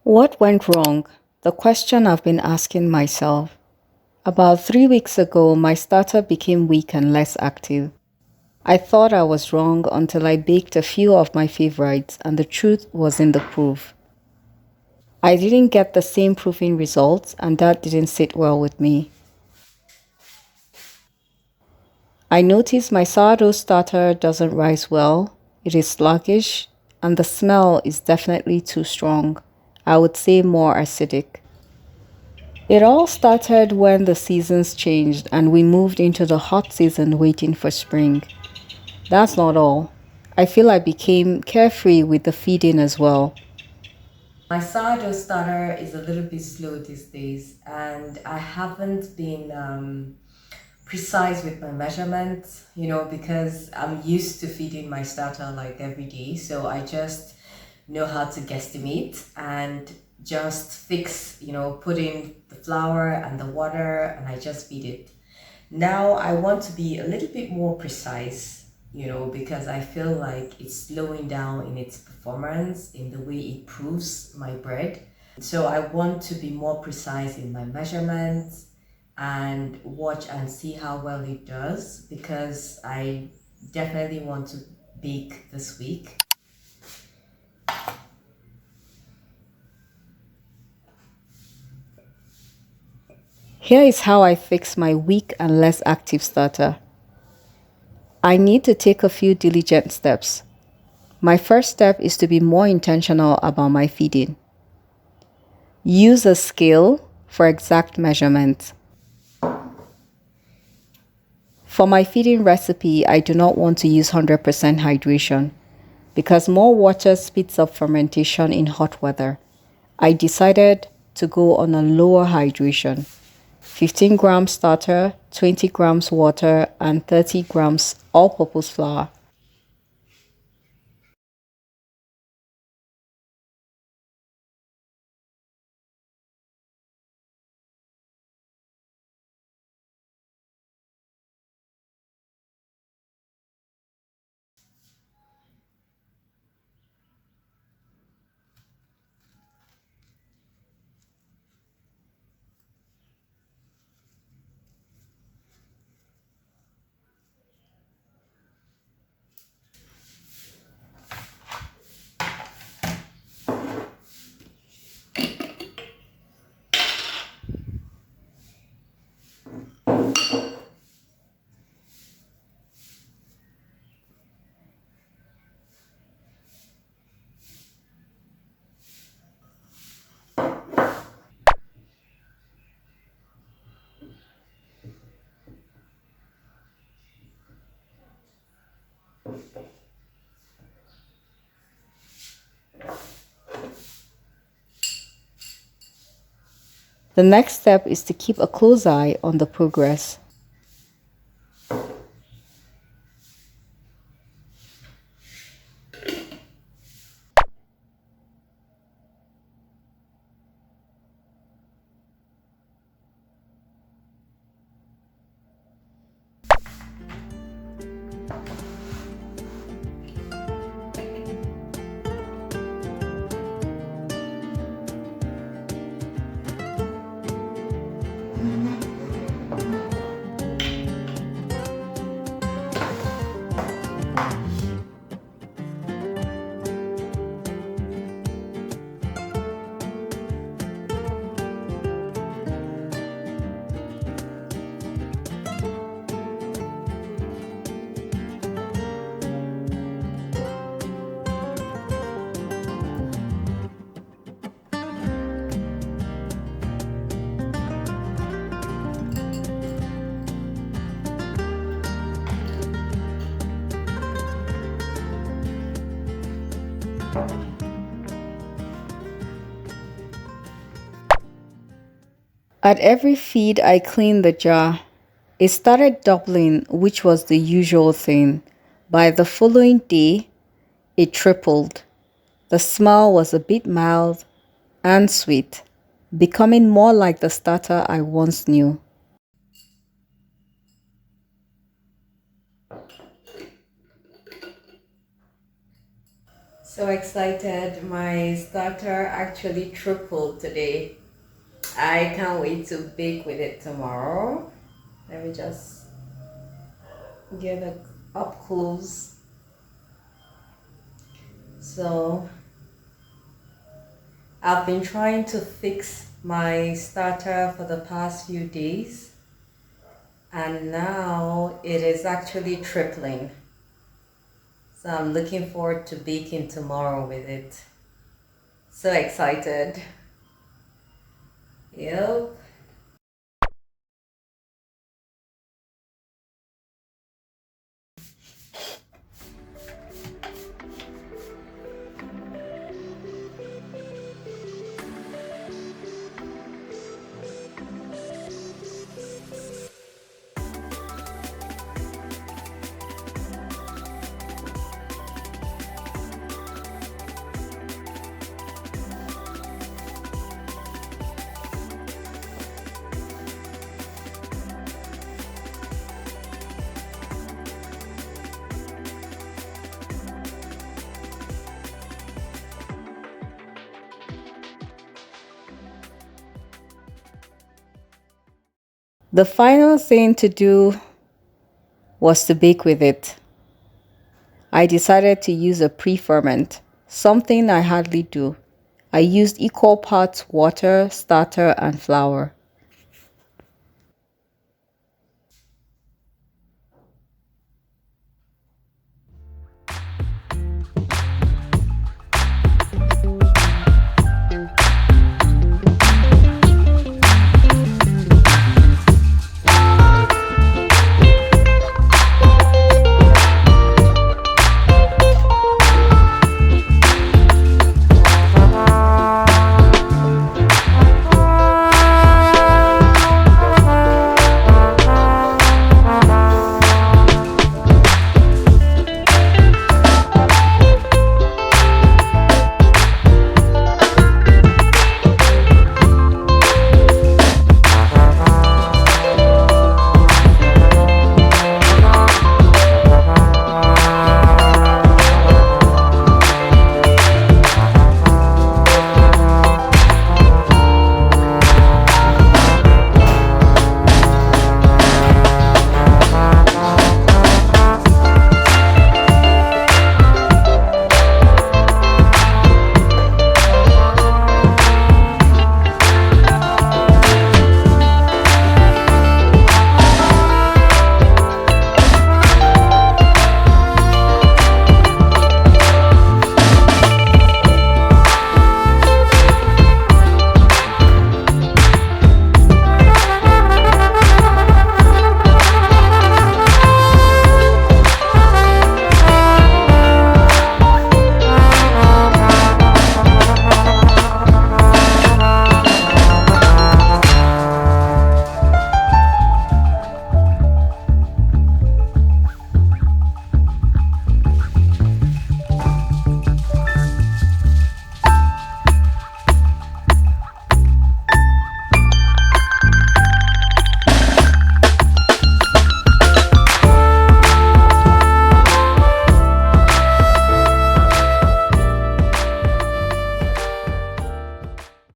What went wrong? The question I've been asking myself. About 3 weeks ago, my starter became weak and less active. I thought I was wrong until I baked a few of my favorites, and the truth was in the proof. I didn't get the same proofing results, and that didn't sit well with me. I noticed my sourdough starter doesn't rise well, it is sluggish, and the smell is definitely too strong. I would say more acidic. It all started when the seasons changed and we moved into the hot season waiting for spring. That's not all. I feel I became carefree with the feeding as well. My sourdough starter is a little bit slow these days, and I haven't been precise with my measurements, because I'm used to feeding my starter like every day. So I just know how to guesstimate and just fix, put in the flour and the water and I just feed it. Now I want to be a little bit more precise, because I feel like it's slowing down in its performance, in the way it proves my bread. So I want to be more precise in my measurements and watch and see how well it does, because I definitely want to bake this week. Here is how I fix my weak and less active starter. I need to take a few diligent steps. My first step is to be more intentional about my feeding. Use a scale for exact measurements. For my feeding recipe, I do not want to use 100% hydration because more water speeds up fermentation in hot weather. I decided to go on a lower hydration. 15 grams starter, 20 grams water, and 30 grams all-purpose flour. The next step is to keep a close eye on the progress. At every feed, I cleaned the jar. It started doubling, which was the usual thing. By the following day, it tripled. The smell was a bit mild and sweet, becoming more like the starter I once knew. So excited, my starter actually tripled today. I can't wait to bake with it tomorrow. Let me just get it up close. So I've been trying to fix my starter for the past few days, and now it is actually tripling. So I'm looking forward to baking tomorrow with it. So excited. Yep. The final thing to do was to bake with it. I decided to use a pre-ferment, something I hardly do. I used equal parts water, starter, and flour.